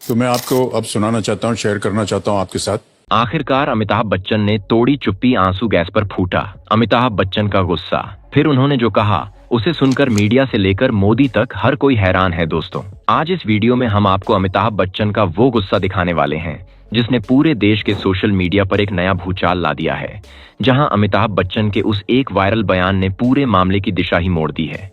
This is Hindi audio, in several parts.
तो मैं आपको अब सुनाना चाहता हूँ, शेयर करना चाहता हूँ आपके साथ। आखिरकार अमिताभ बच्चन ने तोड़ी चुप्पी, आंसू गैस पर फूटा। अमिताभ बच्चन का गुस्सा। फिर उन्होंने जो कहा उसे सुनकर मीडिया से लेकर मोदी तक हर कोई हैरान है। दोस्तों, आज इस वीडियो में हम आपको अमिताभ बच्चन का वो गुस्सा दिखाने वाले हैं जिसने पूरे देश के सोशल मीडिया पर एक नया भूचाल ला दिया है। जहां अमिताभ बच्चन के उस एक वायरल बयान ने पूरे मामले की दिशा ही मोड़ दी है।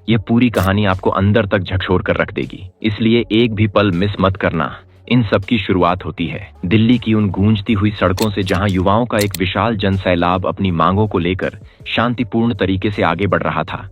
यह पूरी कहानी आपको अंदर तक झकझोर कर रख देगी, इसलिए एक भी पल मिस मत करना। इन सब की शुरुआत होती है दिल्ली की उन गूंजती हुई सड़कों से, जहां युवाओं का एक विशाल जनसैलाब अपनी मांगों को लेकर शांतिपूर्ण तरीके से आगे बढ़ रहा था।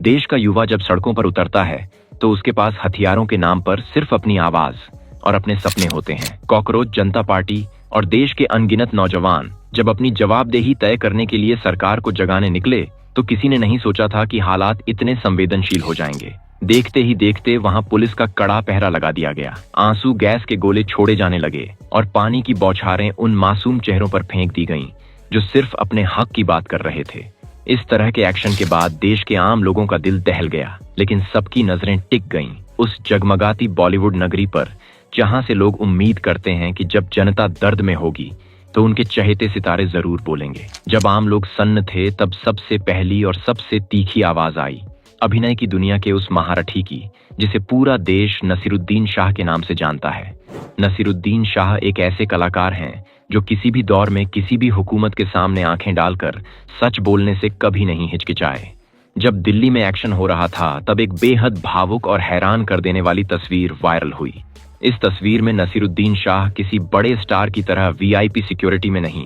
देश का युवा जब सड़कों पर उतरता है तो उसके पास हथियारों के नाम पर सिर्फ अपनी आवाज और अपने सपने होते हैं। कॉकरोच जनता पार्टी और देश के अनगिनत नौजवान जब अपनी जवाबदेही तय करने के लिए सरकार को जगाने निकले तो किसी ने नहीं सोचा था कि हालात इतने संवेदनशील हो जाएंगे। देखते ही देखते वहां पुलिस का कड़ा पहरा लगा दिया गया। आंसू गैस के गोले छोड़े जाने लगे और पानी की बौछारें उन मासूम चेहरों पर फेंक दी गईं जो सिर्फ अपने हक की बात कर रहे थे। इस तरह के एक्शन के बाद देश के आम लोगों का दिल दहल गया, लेकिन सबकी नजरें टिक गईं उस जगमगाती बॉलीवुड नगरी पर, जहां से लोग उम्मीद करते हैं कि जब जनता दर्द में होगी तो उनके चहेते सितारे जरूर बोलेंगे। जब आम लोग सन्न थे तब सबसे पहली और सबसे तीखी आवाज आई अभिनय की दुनिया के उस महारथी की जिसे पूरा देश नसीरुद्दीन शाह के नाम से जानता है। नसीरुद्दीन शाह एक ऐसे कलाकार हैं जो किसी भी दौर में किसी भी हुकूमत के सामने आंखें डालकर सच बोलने से कभी नहीं हिचकिचाए। जब दिल्ली में एक्शन हो रहा था तब एक बेहद भावुक और हैरान कर देने वाली तस्वीर वायरल हुई। इस तस्वीर में नसीरुद्दीन शाह किसी बड़े स्टार की तरह वीआईपी सिक्योरिटी में नहीं,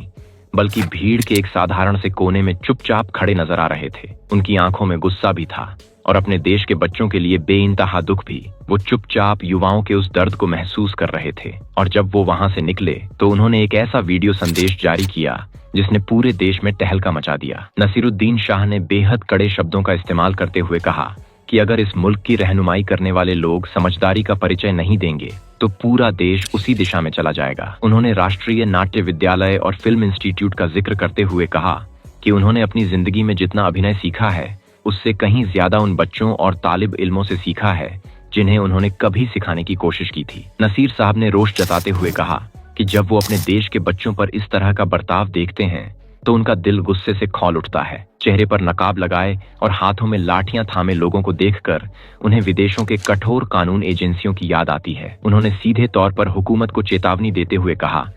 बल्कि भीड़ के एक साधारण से कोने में चुपचाप खड़े नजर आ रहे थे। उनकी आंखों में गुस्सा भी था और अपने देश के बच्चों के लिए बेइंतहा दुख भी। वो चुपचाप युवाओं के उस दर्द को महसूस कर रहे थे। और जब वो वहां से निकले तो उन्होंने एक ऐसा वीडियो संदेश जारी किया जिसने पूरे देश में तहलका मचा दिया। नसीरुद्दीन शाह ने बेहद कड़े शब्दों का इस्तेमाल करते हुए कहा कि अगर इस मुल्क की रहनुमाई करने वाले लोग समझदारी का परिचय नहीं देंगे तो पूरा देश उसी दिशा में चला जाएगा। उन्होंने राष्ट्रीय नाट्य विद्यालय और फिल्म इंस्टीट्यूट का जिक्र करते हुए कहा कि उन्होंने अपनी जिंदगी में जितना अभिनय सीखा है उससे कहीं ज्यादा उन बच्चों और तालिब इल्मों से सीखा है जिन्हें उन्होंने कभी सिखाने की कोशिश की थी। नसीर साहब ने रोष जताते हुए कहा कि जब वो अपने देश के बच्चों पर इस तरह का बर्ताव देखते हैं तो उनका दिल गुस्से से खौल उठता है। चेहरे पर नकाब लगाए और हाथों में लाठियां थामे लोगों को देखकर उन्हें विदेशों के कठोर कानून एजेंसियों की याद आती है। उन्होंने सीधे तौर पर हुकूमत को चेतावनी देते हुए कहा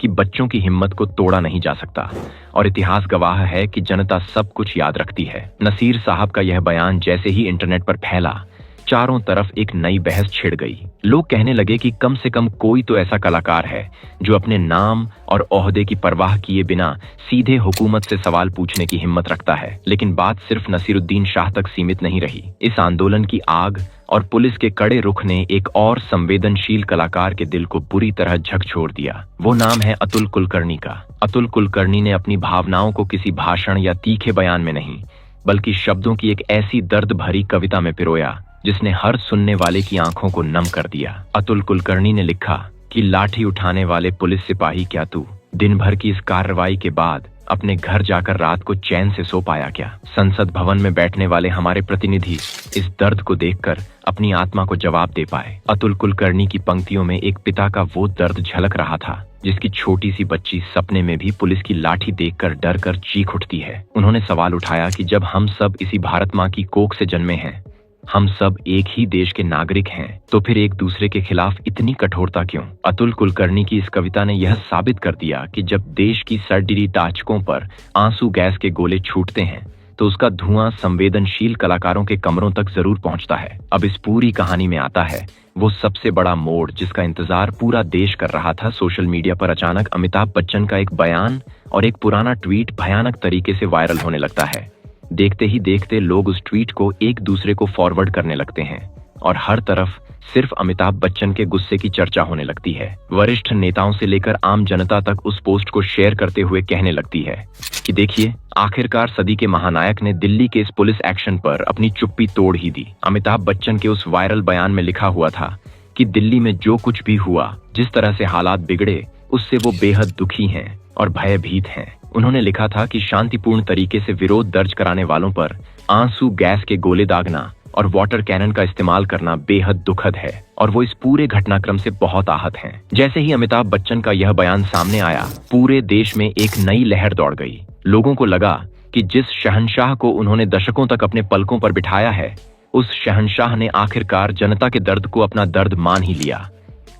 कि बच्चों की हिम्मत को तोड़ा नहीं जा सकता और इतिहास गवाह है कि जनता सब कुछ याद रखती है। नसीर साहब का यह बयान जैसे ही इंटरनेट पर फैला, चारों तरफ एक नई बहस छिड़ गई। लोग कहने लगे कि कम से कम कोई तो ऐसा कलाकार है जो अपने नाम और ओहदे की परवाह किए बिना सीधे हुकूमत से सवाल पूछने की हिम्मत रखता है। लेकिन बात सिर्फ नसीरुद्दीन शाह तक सीमित नहीं रही। इस आंदोलन की आग और पुलिस के कड़े रुख ने एक और संवेदनशील कलाकार के दिल को बुरी तरह झकझोर दिया। वो नाम है अतुल कुलकर्णी का। अतुल कुलकर्णी ने अपनी भावनाओं को किसी भाषण या तीखे बयान में नहीं, बल्कि शब्दों की एक ऐसी दर्द भरी कविता में पिरोया जिसने हर सुनने वाले की आंखों को नम कर दिया। अतुल कुलकर्णी ने लिखा कि लाठी उठाने वाले पुलिस सिपाही, क्या तू दिन भर की इस कार्रवाई के बाद अपने घर जाकर रात को चैन से सो पाया क्या? संसद भवन में बैठने वाले हमारे प्रतिनिधि इस दर्द को देखकर अपनी आत्मा को जवाब दे पाए। अतुल कुलकर्णी की पंक्तियों में एक पिता का वो दर्द झलक रहा था जिसकी छोटी सी बच्ची सपने में भी पुलिस की लाठी देखकर डर कर चीख उठती है। उन्होंने सवाल उठाया कि जब हम सब इसी भारत माँ की कोख से जन्मे हैं, हम सब एक ही देश के नागरिक हैं, तो फिर एक दूसरे के खिलाफ इतनी कठोरता क्यों? अतुल कुलकर्णी की इस कविता ने यह साबित कर दिया कि जब देश की सर्दिली टाचकों पर आंसू गैस के गोले छूटते हैं तो उसका धुआं संवेदनशील कलाकारों के कमरों तक जरूर पहुंचता है। अब इस पूरी कहानी में आता है वो सबसे बड़ा मोड़ जिसका इंतजार पूरा देश कर रहा था। सोशल मीडिया पर अचानक अमिताभ बच्चन का एक बयान और एक पुराना ट्वीट भयानक तरीके से वायरल होने लगता है। देखते ही देखते लोग उस ट्वीट को एक दूसरे को फॉरवर्ड करने लगते हैं और हर तरफ सिर्फ अमिताभ बच्चन के गुस्से की चर्चा होने लगती है। वरिष्ठ नेताओं से लेकर आम जनता तक उस पोस्ट को शेयर करते हुए कहने लगती है कि देखिए, आखिरकार सदी के महानायक ने दिल्ली के इस पुलिस एक्शन पर अपनी चुप्पी तोड़ ही दी। अमिताभ बच्चन के उस वायरल बयान में लिखा हुआ था कि दिल्ली में जो कुछ भी हुआ, जिस तरह से हालात बिगड़े, उससे वो बेहद दुखी हैं और भयभीत हैं। उन्होंने लिखा था कि शांतिपूर्ण तरीके से विरोध दर्ज कराने वालों पर आंसू गैस के गोले दागना और वाटर कैनन का इस्तेमाल करना बेहद दुखद है और वो इस पूरे घटनाक्रम से बहुत आहत हैं। जैसे ही अमिताभ बच्चन का यह बयान सामने आया, पूरे देश में एक नई लहर दौड़ गई। लोगों को लगा कि जिस शहंशाह को उन्होंने दशकों तक अपने पलकों पर बिठाया है, उस शहंशाह ने आखिरकार जनता के दर्द को अपना दर्द मान ही लिया।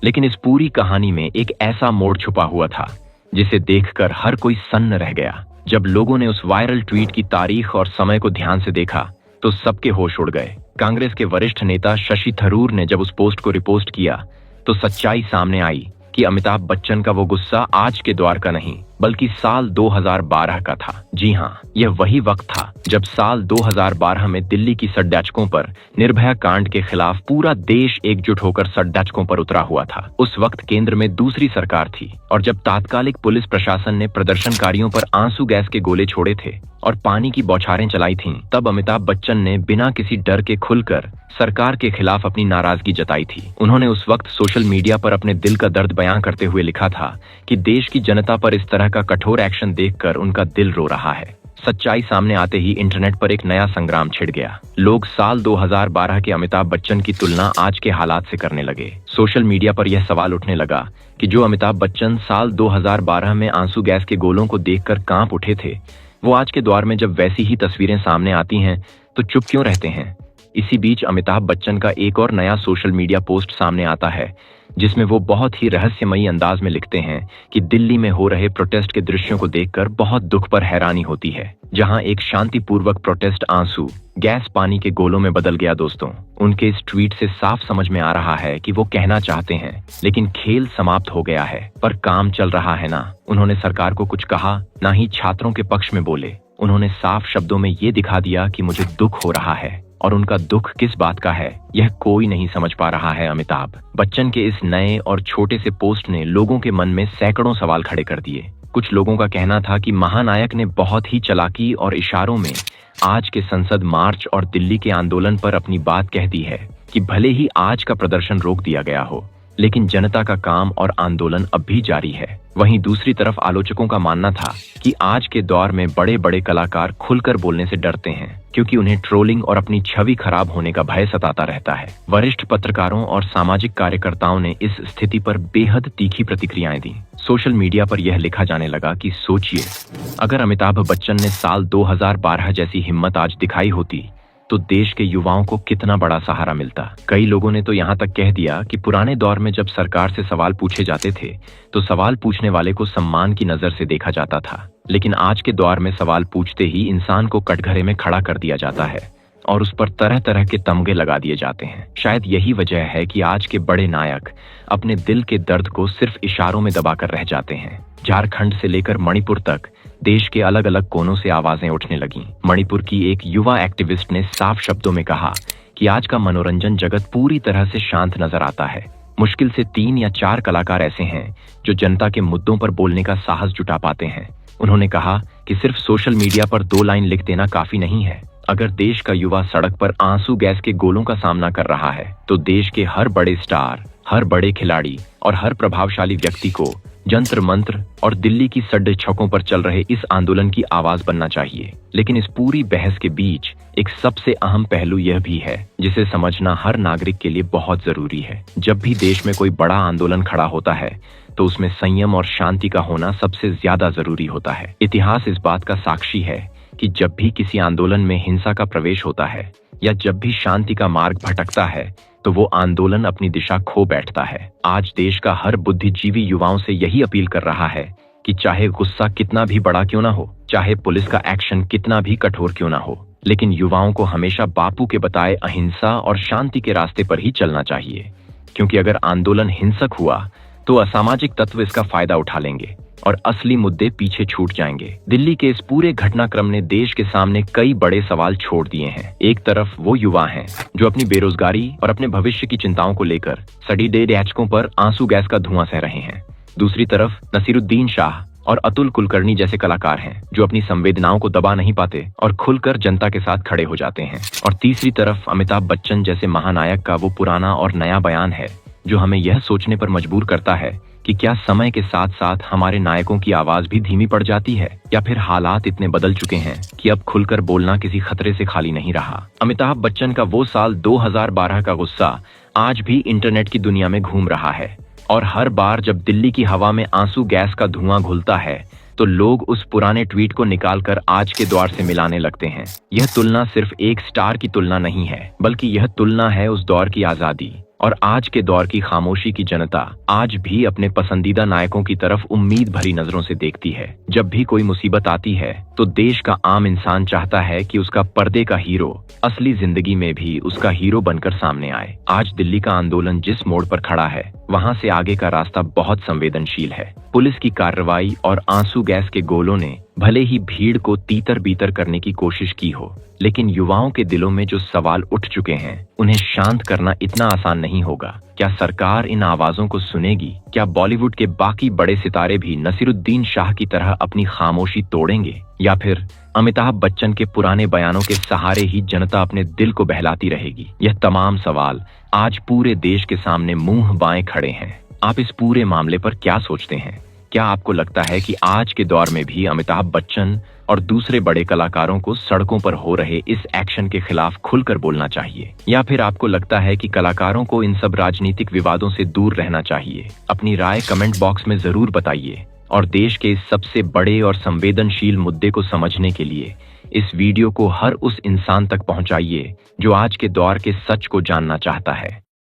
लेकिन इस पूरी कहानी में एक ऐसा मोड़ छुपा हुआ था जिसे देखकर हर कोई सन्न रह गया। जब लोगों ने उस वायरल ट्वीट की तारीख और समय को ध्यान से देखा तो सबके होश उड़ गए। कांग्रेस के वरिष्ठ नेता शशि थरूर ने जब उस पोस्ट को रिपोस्ट किया तो सच्चाई सामने आई कि अमिताभ बच्चन का वो गुस्सा आज के दौर का नहीं बल्कि साल 2012 का था। जी हाँ, यह वही वक्त था जब साल 2012 में दिल्ली की सड़याचकों पर निर्भया कांड के खिलाफ पूरा देश एकजुट होकर सड़याचकों पर उतरा हुआ था। उस वक्त केंद्र में दूसरी सरकार थी और जब तात्कालिक पुलिस प्रशासन ने प्रदर्शनकारियों पर आंसू गैस के गोले छोड़े थे और पानी की बौछारें चलाई थीं, तब अमिताभ बच्चन ने बिना किसी डर के खुलकर सरकार के खिलाफ अपनी नाराजगी जताई थी। उन्होंने उस वक्त सोशल मीडिया पर अपने दिल का दर्द बयां करते हुए लिखा था कि देश की जनता पर इस तरह का कठोर एक्शन देखकर उनका दिल रो रहा है। सच्चाई सामने आते ही इंटरनेट पर एक नया संग्राम छिड़ गया। लोग साल 2012 के अमिताभ बच्चन की तुलना आज के हालात से करने लगे। सोशल मीडिया पर यह सवाल उठने लगा कि जो अमिताभ बच्चन साल 2012 में आंसू गैस के गोलों को देखकर कांप उठे थे, वो आज के दौर में जब वैसी ही तस्वीरें सामने आती हैं तो चुप क्यों रहते हैं। इसी बीच अमिताभ बच्चन का एक और नया सोशल मीडिया पोस्ट सामने आता है जिसमें वो बहुत ही रहस्यमयी अंदाज में लिखते हैं कि दिल्ली में हो रहे प्रोटेस्ट के दृश्यों को देखकर बहुत दुख पर हैरानी होती है। जहां एक शांतिपूर्वक प्रोटेस्ट आंसू गैस पानी के गोलों में बदल गया। दोस्तों, उनके इस ट्वीट से साफ समझ में आ रहा है कि वो कहना चाहते हैं लेकिन खेल समाप्त हो गया है, पर काम चल रहा है ना। उन्होंने सरकार को कुछ कहा, ना ही छात्रों के पक्ष में बोले। उन्होंने साफ शब्दों में ये दिखा दिया कि मुझे दुख हो रहा है, और उनका दुख किस बात का है यह कोई नहीं समझ पा रहा है। अमिताभ बच्चन के इस नए और छोटे से पोस्ट ने लोगों के मन में सैकड़ों सवाल खड़े कर दिए। कुछ लोगों का कहना था कि महानायक ने बहुत ही चालाकी और इशारों में आज के संसद मार्च और दिल्ली के आंदोलन पर अपनी बात कह दी है कि भले ही आज का प्रदर्शन रोक दिया गया हो, लेकिन जनता का काम और आंदोलन अब भी जारी है। वहीं दूसरी तरफ आलोचकों का मानना था कि आज के दौर में बड़े बड़े कलाकार खुलकर बोलने से डरते हैं क्योंकि उन्हें ट्रोलिंग और अपनी छवि खराब होने का भय सताता रहता है। वरिष्ठ पत्रकारों और सामाजिक कार्यकर्ताओं ने इस स्थिति पर बेहद तीखी प्रतिक्रियाएं दी। सोशल मीडिया पर यह लिखा जाने लगा कि सोचिए, अगर अमिताभ बच्चन ने साल 2012 जैसी हिम्मत आज दिखाई होती तो देश के युवाओं को कितना बड़ा सहारा मिलता। कई लोगों ने तो यहाँ तक कह दिया कि पुराने दौर में जब सरकार से सवाल पूछे जाते थे तो सवाल पूछने वाले को सम्मान की नजर से देखा जाता था, लेकिन आज के दौर में सवाल पूछते ही इंसान को कटघरे में खड़ा कर दिया जाता है और उस पर तरह तरह के तमगे लगा दिए जाते हैं। शायद यही वजह है कि आज के बड़े नायक अपने दिल के दर्द को सिर्फ इशारों में दबाकर रह जाते हैं। झारखंड से लेकर मणिपुर तक देश के अलग अलग कोनों से आवाजें उठने लगीं। मणिपुर की एक युवा एक्टिविस्ट ने साफ शब्दों में कहा कि आज का मनोरंजन जगत पूरी तरह से शांत नजर आता है। मुश्किल से 3 या 4 कलाकार ऐसे हैं जो जनता के मुद्दों पर बोलने का साहस जुटा पाते हैं। उन्होंने कहा कि सिर्फ सोशल मीडिया पर 2 लाइन लिख देना काफी नहीं है। अगर देश का युवा सड़क पर आंसू गैस के गोलों का सामना कर रहा है तो देश के हर बड़े स्टार, हर बड़े खिलाड़ी और हर प्रभावशाली व्यक्ति को जंतर मंत्र और दिल्ली की सड्डे छकों पर चल रहे इस आंदोलन की आवाज बनना चाहिए। लेकिन इस पूरी बहस के बीच एक सबसे अहम पहलू यह भी है जिसे समझना हर नागरिक के लिए बहुत जरूरी है। जब भी देश में कोई बड़ा आंदोलन खड़ा होता है तो उसमें संयम और शांति का होना सबसे ज्यादा जरूरी होता है। इतिहास इस बात का साक्षी है कि जब भी किसी आंदोलन में हिंसा का प्रवेश होता है या जब भी शांति का मार्ग भटकता है तो वो आंदोलन अपनी दिशा खो बैठता है। आज देश का हर बुद्धिजीवी युवाओं से यही अपील कर रहा है कि चाहे गुस्सा कितना भी बड़ा क्यों ना हो, चाहे पुलिस का एक्शन कितना भी कठोर क्यों ना हो, लेकिन युवाओं को हमेशा बापू के बताए अहिंसा और शांति के रास्ते पर ही चलना चाहिए। क्योंकि अगर आंदोलन हिंसक हुआ तो असामाजिक तत्व इसका फायदा उठा लेंगे और असली मुद्दे पीछे छूट जाएंगे। दिल्ली के इस पूरे घटनाक्रम ने देश के सामने कई बड़े सवाल छोड़ दिए हैं। एक तरफ वो युवा हैं जो अपनी बेरोजगारी और अपने भविष्य की चिंताओं को लेकर सड़ीडे डैचकों पर आंसू गैस का धुआं सह रहे हैं। दूसरी तरफ नसीरुद्दीन शाह और अतुल कुलकर्णी जैसे कलाकार हैं जो अपनी संवेदनाओं को दबा नहीं पाते और खुलकर जनता के साथ खड़े हो जाते हैं। और तीसरी तरफ अमिताभ बच्चन जैसे महानायक का वो पुराना और नया बयान है जो हमें यह सोचने पर मजबूर करता है कि क्या समय के साथ साथ हमारे नायकों की आवाज भी धीमी पड़ जाती है, या फिर हालात इतने बदल चुके हैं कि अब खुलकर बोलना किसी खतरे से खाली नहीं रहा। अमिताभ बच्चन का वो साल 2012 का गुस्सा आज भी इंटरनेट की दुनिया में घूम रहा है, और हर बार जब दिल्ली की हवा में आंसू गैस का धुआं घुलता है तो लोग उस पुराने ट्वीट को निकालकर आज के दौर से मिलाने लगते हैं। यह तुलना सिर्फ एक स्टार की तुलना नहीं है, बल्कि यह तुलना है उस दौर की आजादी और आज के दौर की खामोशी की जनता आज भी अपने पसंदीदा नायकों की तरफ उम्मीद भरी नजरों से देखती है। जब भी कोई मुसीबत आती है तो देश का आम इंसान चाहता है कि उसका पर्दे का हीरो असली जिंदगी में भी उसका हीरो बनकर सामने आए। आज दिल्ली का आंदोलन जिस मोड़ पर खड़ा है, वहां से आगे का रास्ता बहुत संवेदनशील है। पुलिस की कार्रवाई और आंसू गैस के गोलों ने भले ही भीड़ को तीतर बीतर करने की कोशिश की हो, लेकिन युवाओं के दिलों में जो सवाल उठ चुके हैं उन्हें शांत करना इतना आसान नहीं होगा। क्या सरकार इन आवाजों को सुनेगी? क्या बॉलीवुड के बाकी बड़े सितारे भी नसीरुद्दीन शाह की तरह अपनी खामोशी तोड़ेंगे, या फिर अमिताभ बच्चन के पुराने बयानों के सहारे ही जनता अपने दिल को बहलाती रहेगी? यह तमाम सवाल आज पूरे देश के सामने मुंह बाएं खड़े हैं। आप इस पूरे मामले पर क्या सोचते हैं? क्या आपको लगता है कि आज के दौर में भी अमिताभ बच्चन और दूसरे बड़े कलाकारों को सड़कों पर हो रहे इस एक्शन के खिलाफ खुलकर बोलना चाहिए, या फिर आपको लगता है कि कलाकारों को इन सब राजनीतिक विवादों से दूर रहना चाहिए? अपनी राय कमेंट बॉक्स में जरूर बताइए, और देश के इस सबसे बड़े और संवेदनशील मुद्दे को समझने के लिए इस वीडियो को हर उस इंसान तक पहुंचाइए जो आज के दौर के सच को जानना चाहता है।